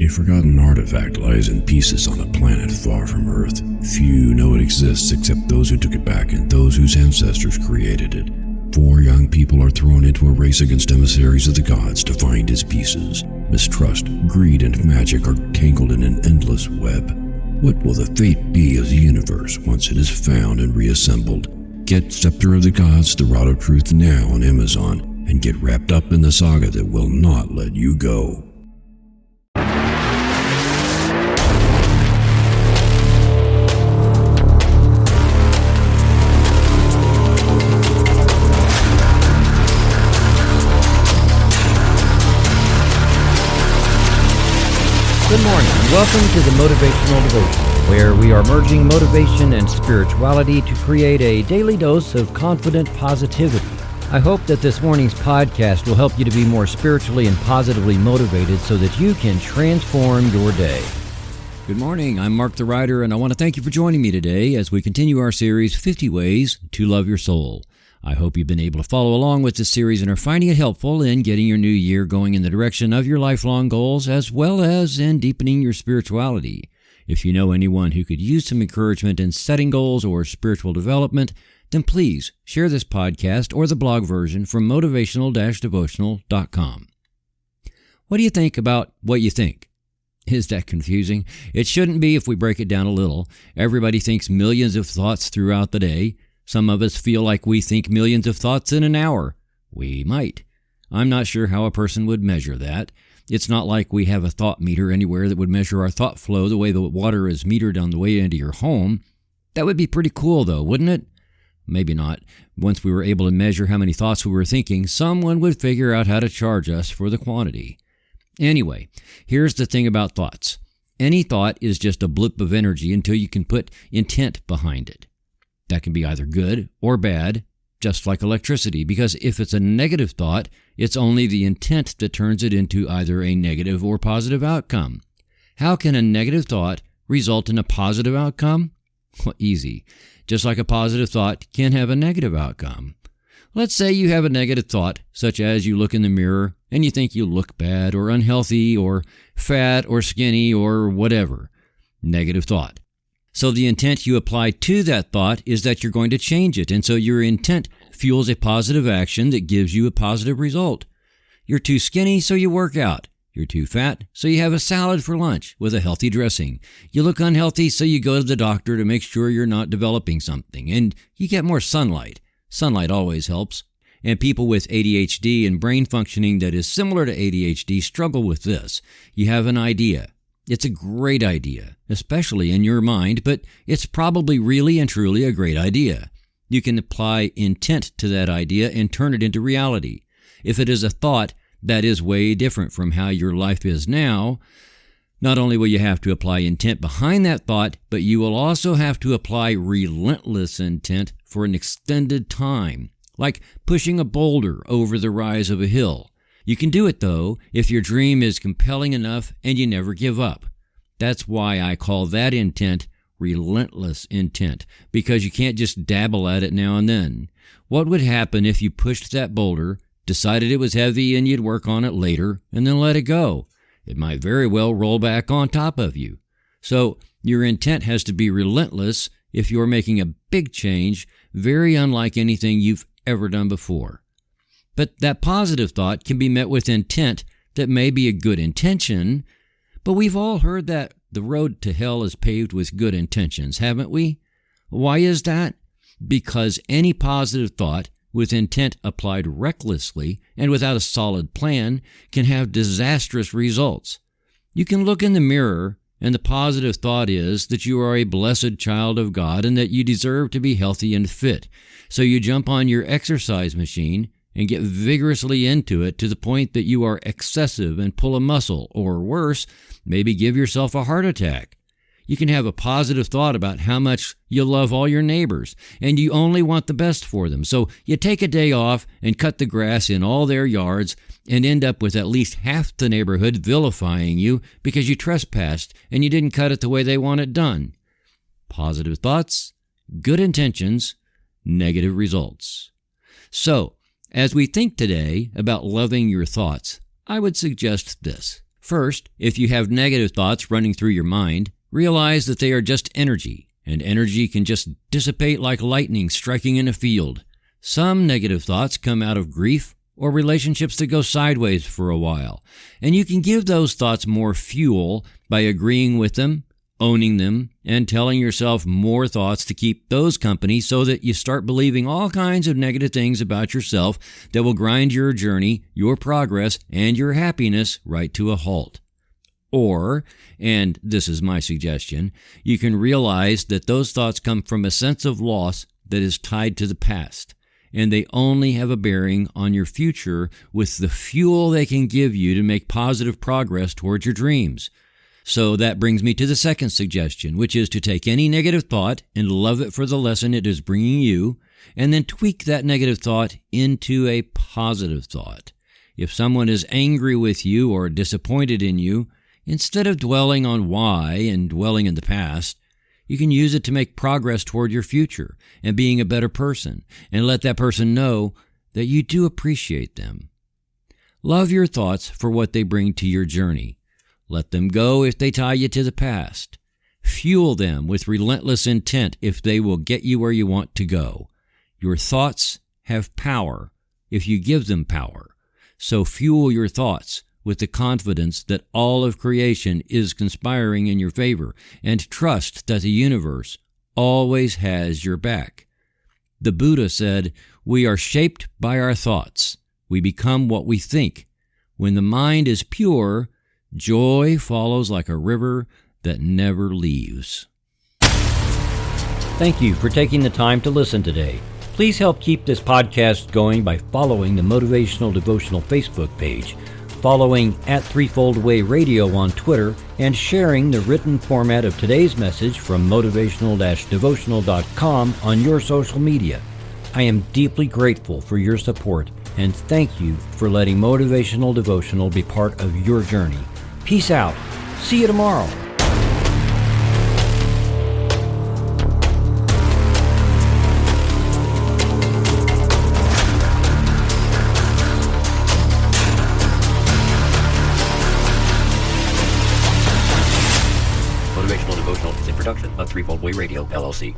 A forgotten artifact lies in pieces on a planet far from Earth. Few know it exists except those who took it back and those whose ancestors created it. 4 young people are thrown into a race against emissaries of the gods to find his pieces. Mistrust, greed, and magic are tangled in an endless web. What will the fate be of the universe once it is found and reassembled? Get Scepter of the Gods, The Rod of Truth now on Amazon, and get wrapped up in the saga that will not let you go. Good morning, and welcome to the Motivational Devotion, where we are merging motivation and spirituality to create a daily dose of confident positivity. I hope that this morning's podcast will help you to be more spiritually and positively motivated so that you can transform your day. Good morning, I'm Mark the Writer, and I want to thank you for joining me today as we continue our series, 50 Ways to Love Your Soul. I hope you've been able to follow along with this series and are finding it helpful in getting your new year going in the direction of your lifelong goals, as well as in deepening your spirituality. If you know anyone who could use some encouragement in setting goals or spiritual development, then please share this podcast or the blog version from motivational-devotional.com. What do you think about what you think? Is that confusing? It shouldn't be if we break it down a little. Everybody thinks millions of thoughts throughout the day. Some of us feel like we think millions of thoughts in an hour. We might. I'm not sure how a person would measure that. It's not like we have a thought meter anywhere that would measure our thought flow the way the water is metered on the way into your home. That would be pretty cool, though, wouldn't it? Maybe not. Once we were able to measure how many thoughts we were thinking, someone would figure out how to charge us for the quantity. Anyway, here's the thing about thoughts. Any thought is just a blip of energy until you can put intent behind it. That can be either good or bad, just like electricity, because if it's a negative thought, it's only the intent that turns it into either a negative or positive outcome. How can a negative thought result in a positive outcome? Well, easy. Just like a positive thought can have a negative outcome. Let's say you have a negative thought, such as you look in the mirror and you think you look bad or unhealthy or fat or skinny or whatever. Negative thought. So the intent you apply to that thought is that you're going to change it, and so your intent fuels a positive action that gives you a positive result. You're too skinny, so you work out. You're too fat, so you have a salad for lunch with a healthy dressing. You look unhealthy, so you go to the doctor to make sure you're not developing something, and you get more sunlight. Sunlight always helps. And people with ADHD and brain functioning that is similar to ADHD struggle with this. You have an idea. It's a great idea, especially in your mind, but it's probably really and truly a great idea. You can apply intent to that idea and turn it into reality. If it is a thought that is way different from how your life is now, not only will you have to apply intent behind that thought, but you will also have to apply relentless intent for an extended time, like pushing a boulder over the rise of a hill. You can do it, though, if your dream is compelling enough and you never give up. That's why I call that intent relentless intent, because you can't just dabble at it now and then. What would happen if you pushed that boulder, decided it was heavy and you'd work on it later, and then let it go? It might very well roll back on top of you. So your intent has to be relentless if you're making a big change, very unlike anything you've ever done before. But that positive thought can be met with intent that may be a good intention, but we've all heard that the road to hell is paved with good intentions, haven't we? Why is that? Because any positive thought with intent applied recklessly and without a solid plan can have disastrous results. You can look in the mirror and the positive thought is that you are a blessed child of God and that you deserve to be healthy and fit. So you jump on your exercise machine and get vigorously into it to the point that you are excessive and pull a muscle, or worse, maybe give yourself a heart attack. You can have a positive thought about how much you love all your neighbors, and you only want the best for them. So you take a day off and cut the grass in all their yards and end up with at least half the neighborhood vilifying you because you trespassed and you didn't cut it the way they want it done. Positive thoughts, good intentions, negative results. So, as we think today about loving your thoughts, I would suggest this. First, if you have negative thoughts running through your mind, realize that they are just energy, and energy can just dissipate like lightning striking in a field. Some negative thoughts come out of grief or relationships that go sideways for a while, and you can give those thoughts more fuel by agreeing with them, owning them, and telling yourself more thoughts to keep those company so that you start believing all kinds of negative things about yourself that will grind your journey, your progress, and your happiness right to a halt. Or, and this is my suggestion, you can realize that those thoughts come from a sense of loss that is tied to the past, and they only have a bearing on your future with the fuel they can give you to make positive progress towards your dreams. So that brings me to the second suggestion, which is to take any negative thought and love it for the lesson it is bringing you, and then tweak that negative thought into a positive thought. If someone is angry with you or disappointed in you, instead of dwelling on why and dwelling in the past, you can use it to make progress toward your future and being a better person, and let that person know that you do appreciate them. Love your thoughts for what they bring to your journey. Let them go if they tie you to the past. Fuel them with relentless intent if they will get you where you want to go. Your thoughts have power if you give them power. So fuel your thoughts with the confidence that all of creation is conspiring in your favor, and trust that the universe always has your back. The Buddha said, "We are shaped by our thoughts. We become what we think. When the mind is pure, joy follows like a river that never leaves." Thank you for taking the time to listen today. Please help keep this podcast going by following the Motivational Devotional Facebook page, following @Threefold-Way Radio on Twitter, and sharing the written format of today's message from motivational-devotional.com on your social media. I am deeply grateful for your support, and thank you for letting Motivational Devotional be part of your journey. Peace out. See you tomorrow. Motivational Devotional is a production of Threefold Way Radio, LLC.